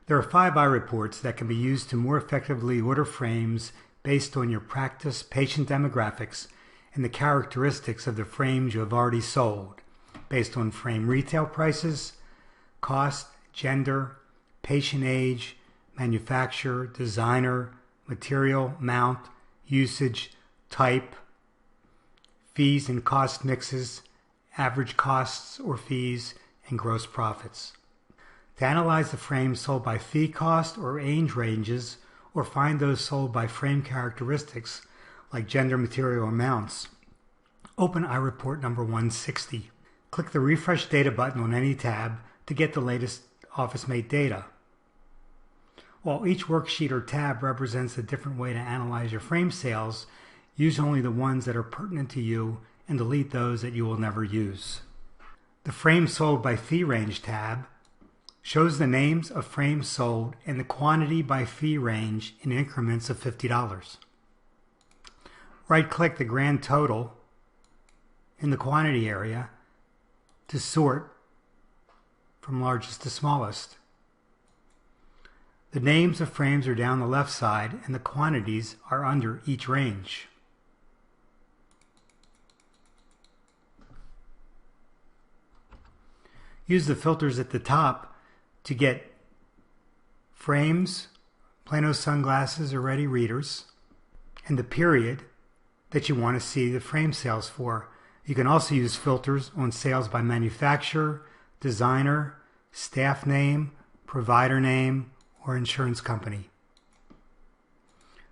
There are 5 eyeReports that can be used to more effectively order frames based on your practice, patient demographics, and the characteristics of the frames you have already sold, based on frame retail prices, cost, gender, patient age, manufacturer, designer, material, mount, usage, type, fees and cost mixes, average costs or fees, and gross profits. To analyze the frames sold by fee, cost, or age ranges, or find those sold by frame characteristics like gender, material, or mounts, open eyeReport number 160. Click the Refresh Data button on any tab to get the latest OfficeMate data. While each worksheet or tab represents a different way to analyze your frame sales, use only the ones that are pertinent to you and delete those that you will never use. The Frame Sold by Fee Range tab shows the names of frames sold and the quantity by fee range in increments of $50. Right-click the grand total in the quantity area to sort from largest to smallest. The names of frames are down the left side and the quantities are under each range. Use the filters at the top to get frames, Plano sunglasses or ready readers, and the period that you want to see the frame sales for. You can also use filters on sales by manufacturer, designer, staff name, provider name, or insurance company.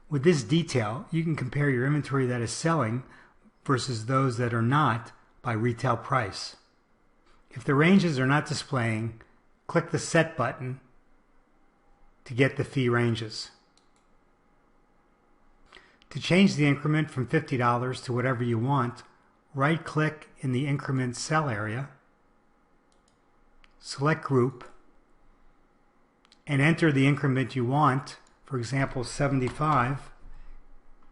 With this detail, you can compare your inventory that is selling versus those that are not by retail price. If the ranges are not displaying, click the Set button to get the fee ranges. To change the increment from $50 to whatever you want, right-click in the Increment Cell area, select Group, and enter the increment you want, for example 75,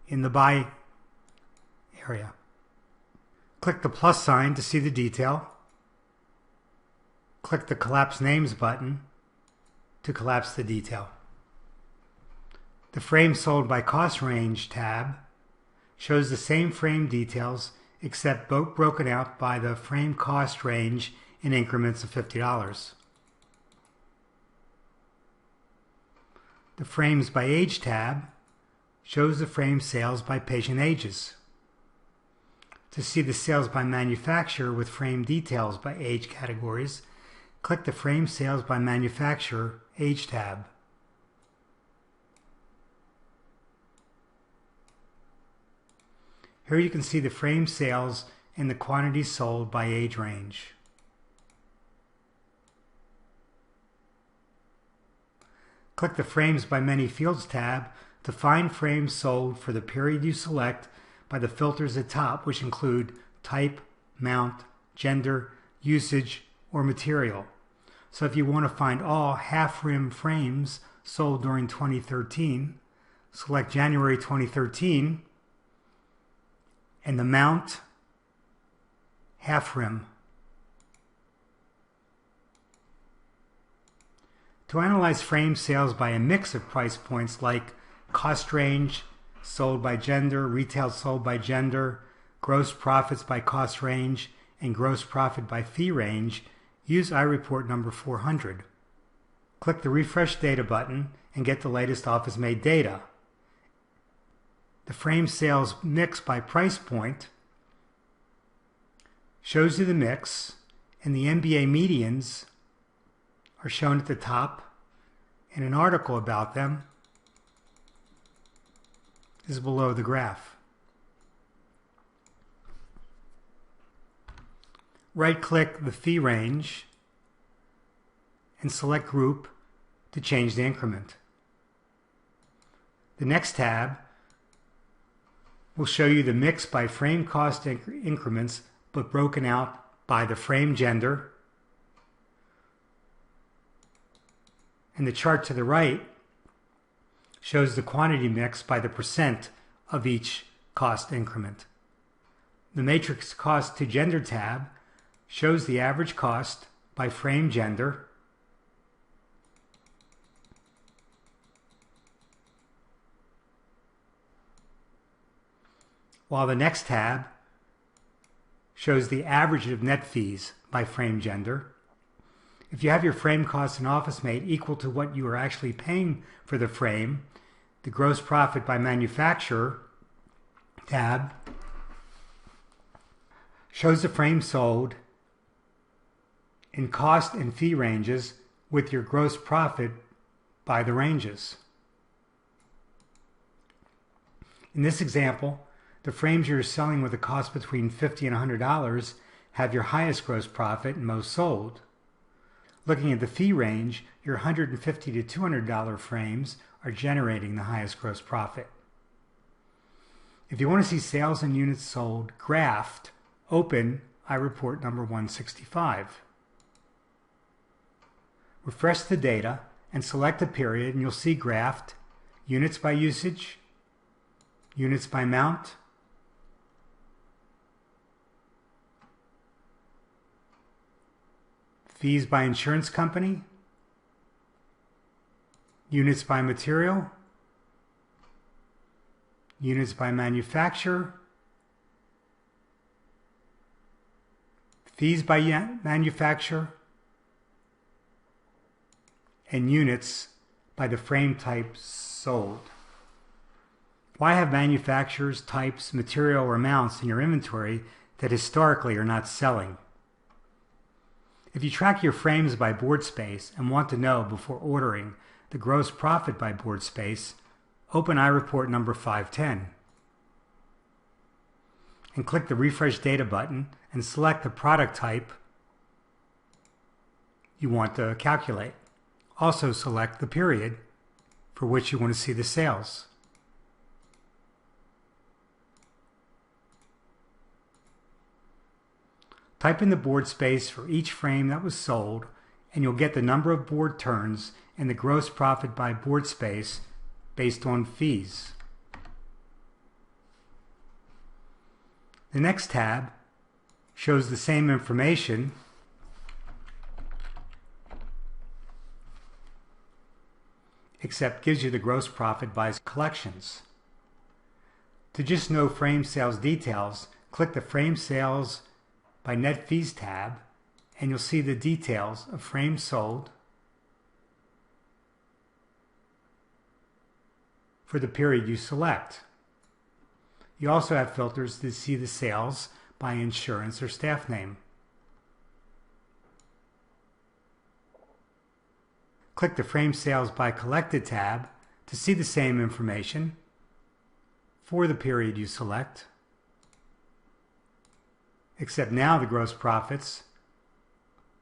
in the Buy area. Click the plus sign to see the detail. Click the Collapse Names button to collapse the detail. The Frame Sold by Cost Range tab shows the same frame details except both broken out by the frame cost range in increments of $50. The Frames by Age tab shows the frame sales by patient ages. To see the sales by manufacturer with frame details by age categories, click the Frame Sales by Manufacturer Age tab. Here you can see the frame sales and the quantities sold by age range. Click the Frames by Many Fields tab to find frames sold for the period you select by the filters at top, which include type, mount, gender, usage, or material. So if you want to find all half-rim frames sold during 2013, select January 2013 and the mount half-rim. To analyze frame sales by a mix of price points like cost range, sold by gender, retail sold by gender, gross profits by cost range, and gross profit by fee range, use eyeReport number 400. Click the Refresh Data button and get the latest OfficeMate data. The frame sales mix by price point shows you the mix, and the MBA medians are shown at the top, and an article about them is below the graph. Right-click the fee range and select Group to change the increment. The next tab will show you the mix by frame cost increments, but broken out by the frame gender. And the chart to the right shows the quantity mix by the percent of each cost increment. The Matrix Cost to Gender tab shows the average cost by frame gender. while the next tab shows the average of net fees by frame gender. If you have your frame costs in OfficeMate equal to what you are actually paying for the frame, the gross profit by manufacturer tab shows the frame sold in cost and fee ranges with your gross profit by the ranges. In this example, the frames you're selling with a cost between $50 and $100 have your highest gross profit and most sold. Looking at the fee range, your $150 to $200 frames are generating the highest gross profit. If you want to see sales and units sold graphed, open eyeReport number 165. Refresh the data and select a period, and you'll see graphed units by usage, units by mount, fees by insurance company, units by material, units by manufacturer, fees by manufacturer, and units by the frame type sold. Why have manufacturers, types, material, or amounts in your inventory that historically are not selling? If you track your frames by board space and want to know before ordering the gross profit by board space, open eyeReport number 510 and click the Refresh Data button and select the product type you want to calculate. Also select the period for which you want to see the sales. Type in the board space for each frame that was sold, and you'll get the number of board turns and the gross profit by board space based on fees. The next tab shows the same information, except gives you the gross profit by collections. To just know frame sales details, click the Frame Sales by Net Fees tab, and you'll see the details of frames sold for the period you select. You also have filters to see the sales by insurance or staff name. Click the Frame Sales by Collected tab to see the same information for the period you select, except now the gross profits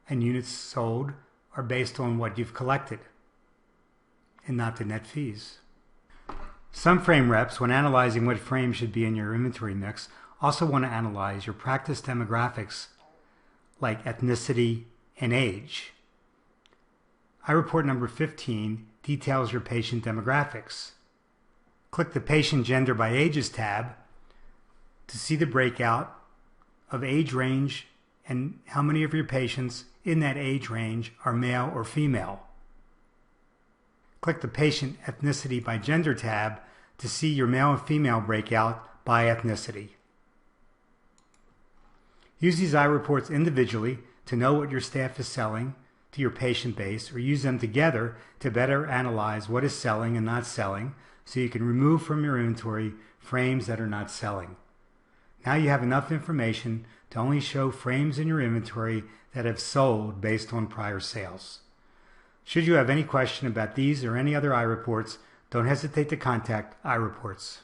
and units sold are based on what you've collected and not the net fees. Some frame reps, when analyzing what frame should be in your inventory mix, also want to analyze your practice demographics like ethnicity and age. eyeReport number 15 details your patient demographics. Click the Patient Gender by Ages tab to see the breakout of age range and how many of your patients in that age range are male or female. Click the Patient Ethnicity by Gender tab to see your male and female breakout by ethnicity. Use these eyeReports individually to know what your staff is selling to your patient base, or use them together to better analyze what is selling and not selling, so you can remove from your inventory frames that are not selling. Now you have enough information to only show frames in your inventory that have sold based on prior sales. Should you have any question about these or any other eyeReports, don't hesitate to contact eyeReports.